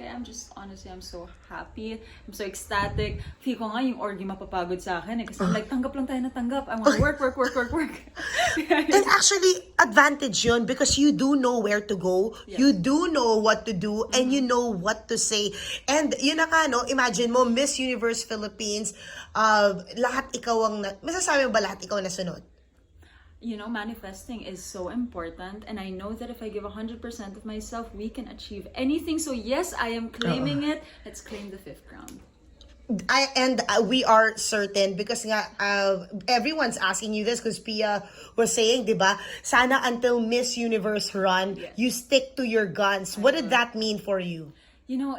Kaya honestly, I'm so happy. I'm so ecstatic. Feel ko nga yung orgy mapapagod sa akin kasi like, tanggap lang tayo na tanggap. I want to work. And actually, advantage yun because you do know where to go, you do know what to do, and you know what to say. And yun na ka, no? Imagine mo, Miss Universe Philippines, lahat ikaw ang, masasabi mo ba lahat ikaw ang nasunod? You know, manifesting is so important, and I know that if I give 100% of myself, we can achieve anything. So yes, I am claiming it. Let's claim the 5th crown. We are certain because nga everyone's asking you this because Pia was saying, diba, sana until Miss Universe run, you stick to your guns. What did that mean for you? You know,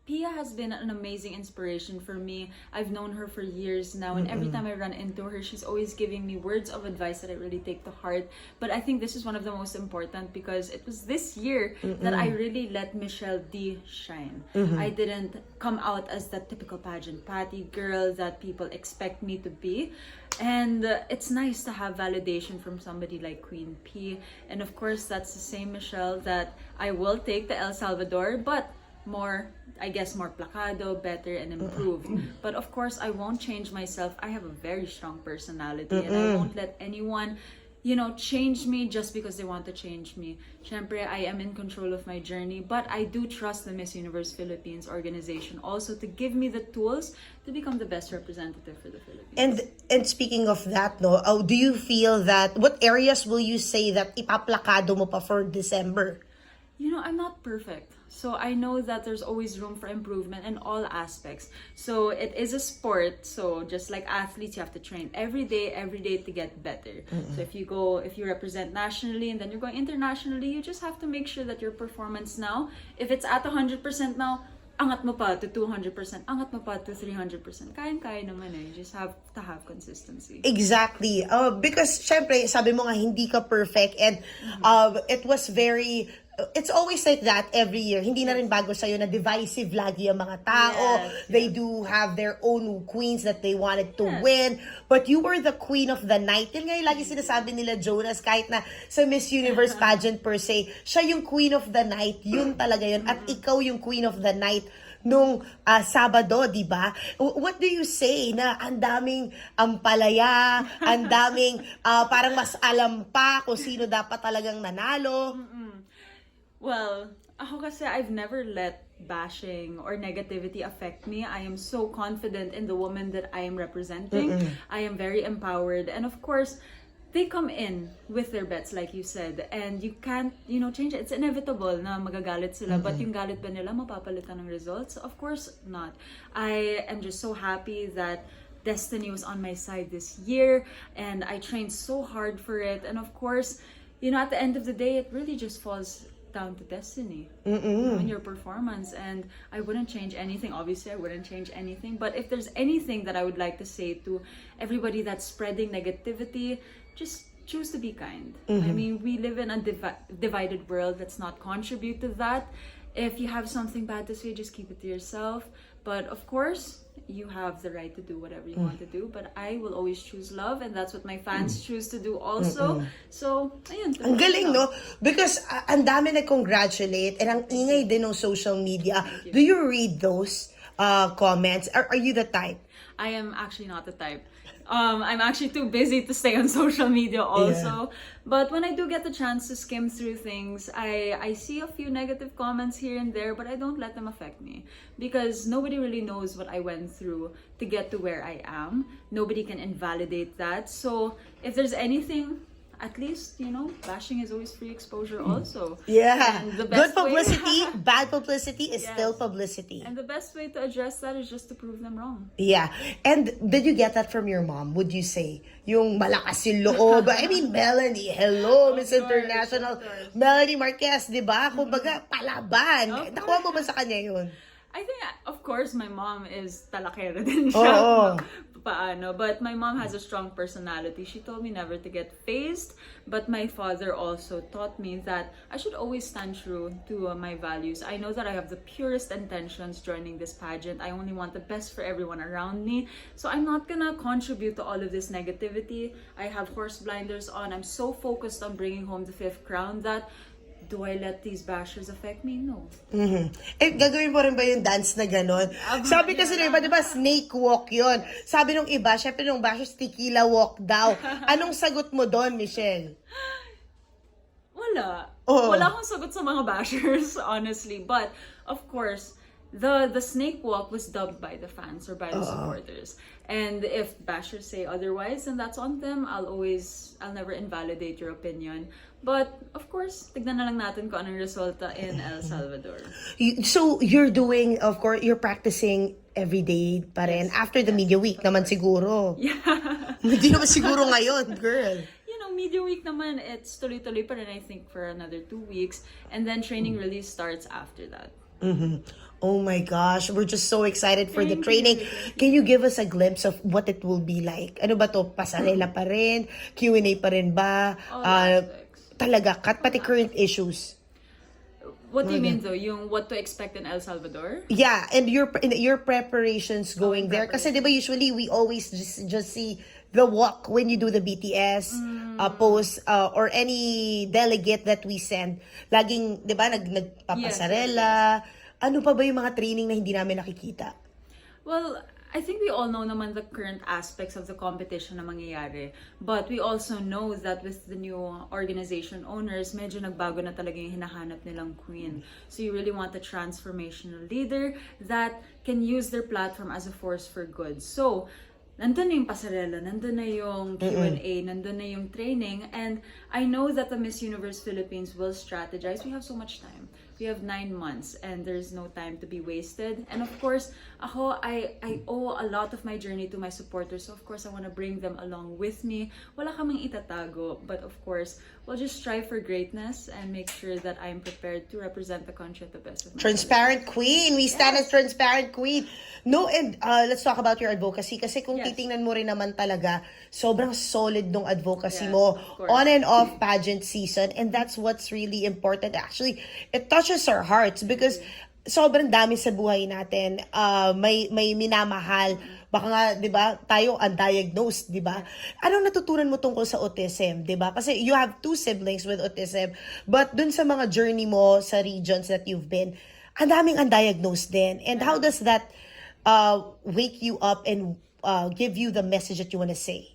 Pia has been an amazing inspiration for me. I've known her for years now, and every time I run into her, she's always giving me words of advice that I really take to heart. But I think this is one of the most important because it was this year that I really let Michelle Dee shine. I didn't come out as that typical pageant patty girl that people expect me to be. And it's nice to have validation from somebody like Queen P. And of course, that's the same Michelle that I will take to El Salvador, but more placado, better, and improved. But of course, I won't change myself. I have a very strong personality, and I won't let anyone, you know, change me just because they want to change me. Syempre, I am in control of my journey, but I do trust the Miss Universe Philippines organization also to give me the tools to become the best representative for the Philippines. And speaking of that, no, do you feel that, what areas will you say that ipaplakado mo pa for December? You know, I'm not perfect. So I know that there's always room for improvement in all aspects. So it is a sport. So just like athletes, you have to train every day to get better. So if you represent nationally and then you're going internationally, you just have to make sure that your performance now, if it's at 100% now, angat mo pa to 200%, angat mo pa to 300%. Kaya naman eh. You just have to have consistency. Exactly. Because, syempre, sabi mo nga, hindi ka perfect. And it was very... It's always like that every year. Hindi na rin bago sa'yo na divisive lagi ang mga tao. They do have their own queens that they wanted to win. But you were the queen of the night. Yun nga yung lagi sinasabi nila Jonas, kahit na sa Miss Universe pageant per se, siya yung queen of the night. Yun talaga yun. At ikaw yung queen of the night nung Sabado, di ba? What do you say na ang daming ampalaya, ang daming parang mas alam pa kung sino dapat talagang nanalo? Well, ako kasi I've never let bashing or negativity affect me. I am so confident in the woman that I am representing. I am very empowered. And of course, they come in with their bets, like you said. And you can't, you know, change it. It's inevitable na magagalit sila. But yung galit ba nila mapapalitan ng results? Of course not. I am just so happy that destiny was on my side this year. And I trained so hard for it. And of course, you know, at the end of the day, it really just falls down to destiny, you know, in your performance. And I wouldn't change anything. Obviously, I wouldn't change anything. But if there's anything that I would like to say to everybody that's spreading negativity, just choose to be kind. I mean, we live in a divided world. Let's not contribute to that. If you have something bad to say, just keep it to yourself. But of course, you have the right to do whatever you want to do. But I will always choose love, and that's what my fans choose to do also. So, ayun. Ang galing, no? Because ang dami nag-congratulate and ang ingay din ng social media. Do you read those comments? Are you the type? I am actually not the type. I'm actually too busy to stay on social media also. But when I do get the chance to skim through things, I see a few negative comments here and there, but I don't let them affect me. Because nobody really knows what I went through to get to where I am. Nobody can invalidate that. So if there's anything, at least, you know, bashing is always free exposure also. Yeah. And the Good best publicity, way, bad publicity is still publicity. and the best way to address that is just to prove them wrong. Yeah. And did you get that from your mom, would you say? Yung malakas yung loob. I mean, Melanie, hello, Miss International. Melanie Marquez, di ba? Kumbaga, palaban. Nakuha mo ba sa kanya yun? I think, of course, my mom is talakera din siya. Paano. But my mom has a strong personality. She told me never to get fazed. But my father also taught me that I should always stand true to my values. I know that I have the purest intentions joining this pageant. I only want the best for everyone around me. So I'm not gonna contribute to all of this negativity. I have horse blinders on. I'm so focused on bringing home the 5th crown that do I let these bashers affect me? No. Eh, gagawin mo rin ba yung dance na gano'n? Sabi kasi yeah. di ba, snake walk yon. Sabi nung iba, syempre nung bashers, tequila walk daw. Anong sagot mo doon, Michelle? Wala. Oo. Wala akong sagot sa mga bashers, honestly. But, of course, the snake walk was dubbed by the fans or by the supporters. And if bashers say otherwise, then that's on them. I'll never invalidate your opinion. But, of course, tignan na lang natin kung anong resulta in El Salvador. So, you're doing, of course, you're practicing every day pa rin. After the media week naman siguro. Yeah. Hindi naman siguro ngayon, girl. Media week naman, it's tuloy-tuloy pa rin, I think, for another 2 weeks. And then training really starts after that. Oh my gosh, we're just so excited for the training. Can you give us a glimpse of what it will be like? Ano ba to? Pasarela pa rin? Q&A pa rin ba? Talaga, pati current issues. What do you mean though? Yung what to expect in El Salvador? Yeah, and your preparations going there. Kasi di ba usually we always just see the walk when you do the BTS post or any delegate that we send. Laging, di ba, nagpapasarela. Ano pa ba yung mga training na hindi namin nakikita? Well, I think we all know naman the current aspects of the competition na mangyayari. But we also know that with the new organization owners, medyo nagbago na talaga yung hinahanap nilang queen. So you really want a transformational leader that can use their platform as a force for good. So, nandun na yung pasarela, nandun na yung Q&A, nandun na yung training, and I know that the Miss Universe Philippines will strategize. We have so much time. We have 9 months and there's no time to be wasted. And of course, I owe a lot of my journey to my supporters. So of course, I want to bring them along with me. Wala kaming itatago, but of course, we'll just strive for greatness and make sure that I'm prepared to represent the country at the best of my Transparent queen. We stand as transparent queen. No, and let's talk about your advocacy. Kasi kung titingnan mo rin naman talaga, sobrang solid nung advocacy mo on and off pageant season. And that's what's really important. Actually, it touches our hearts because sobrang dami sa buhay natin. May minamahal. Baka nga, di ba, tayo undiagnosed, di ba? Anong natutunan mo tungkol sa autism, di ba? Kasi you have 2 siblings with autism. But dun sa mga journey mo sa regions that you've been, ang daming undiagnosed din. And how does that wake you up and give you the message that you want to say?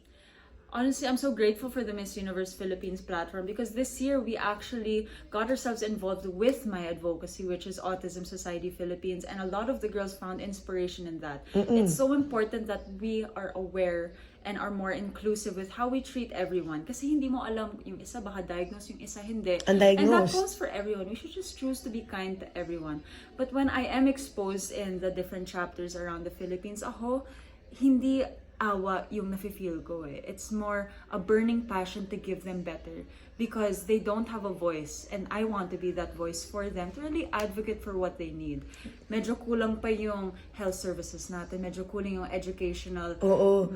Honestly, I'm so grateful for the Miss Universe Philippines platform because this year we actually got ourselves involved with my advocacy, which is Autism Society Philippines, and a lot of the girls found inspiration in that. It's so important that we are aware and are more inclusive with how we treat everyone. Kasi hindi mo alam, yung isa baka diagnosed, yung isa hindi. Undiagnosed. And that goes for everyone. We should just choose to be kind to everyone. But when I am exposed in the different chapters around the Philippines, hindi awa yung nafe-feel ko eh. It's more a burning passion to give them better because they don't have a voice and I want to be that voice for them to really advocate for what they need. Medyo kulang pa yung health services natin, medyo kulang yung educational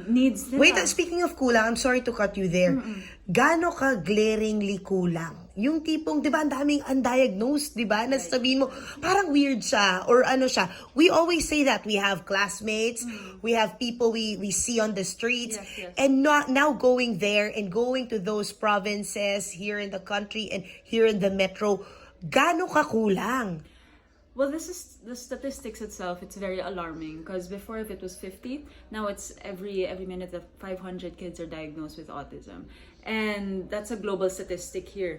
needs nila. Wait, speaking of kulang, I'm sorry to cut you there. Gaano ka glaringly kulang? Yung tipong, di ba, ang daming undiagnosed, di ba? Nasabihin mo, parang weird siya, or ano siya. We always say that. We have classmates, we have people we see on the streets, and now going there and going to those provinces here in the country and here in the metro, gaano ka kulang? Well, this is the statistics itself. It's very alarming because before, if it was 50, now it's every minute that 500 kids are diagnosed with autism, and that's a global statistic here.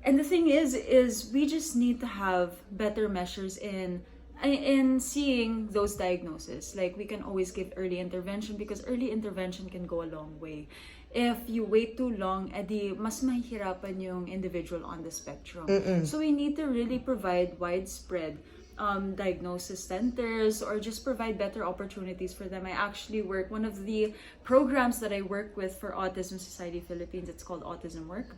And the thing is we just need to have better measures in seeing those diagnoses. Like we can always give early intervention because early intervention can go a long way. If you wait too long, edi mas mahihirapan yung individual on the spectrum. So we need to really provide widespread diagnosis centers or just provide better opportunities for them. I actually work, one of the programs that I work with for Autism Society Philippines, it's called Autism Work,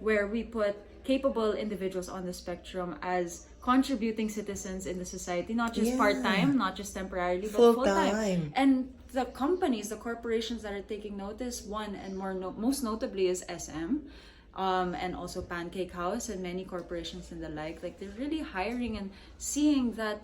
where we put capable individuals on the spectrum as contributing citizens in the society, not just part-time, not just temporarily, but full-time. And the companies, the corporations that are taking notice, one and most notably is SM, and also Pancake House and many corporations and the like they're really hiring and seeing that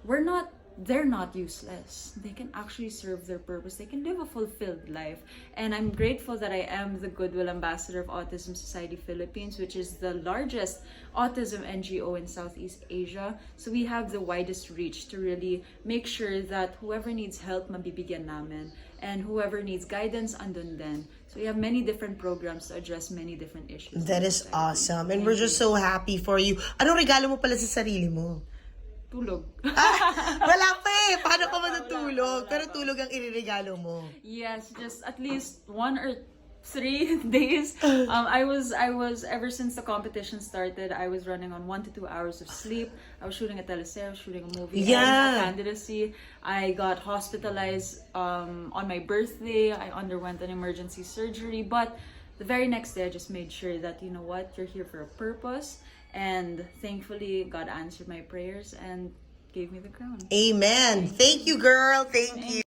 we're not they're not useless. They can actually serve their purpose. They can live a fulfilled life. And I'm grateful that I am the Goodwill Ambassador of Autism Society Philippines, which is the largest autism NGO in Southeast Asia. So we have the widest reach to really make sure that whoever needs help, mabibigyan namin. And whoever needs guidance, andun din. So we have many different programs to address many different issues. That is awesome. And we're just so happy for you. Anong regalo mo pala sa sarili mo? Tulog. Wala pa eh. Paano ka matutulog? Pero tulog ang iririgalo mo. Yes, just at least 1 or 3 days. I was ever since the competition started, I was running on 1 to 2 hours of sleep. I was shooting a teleserye, I was shooting a movie, Yeah. a candidacy. I got hospitalized on my birthday. I underwent an emergency surgery, but the very next day I just made sure that, you know what, you're here for a purpose. And thankfully, God answered my prayers and gave me the crown. Amen. Thank you, girl. Thank you.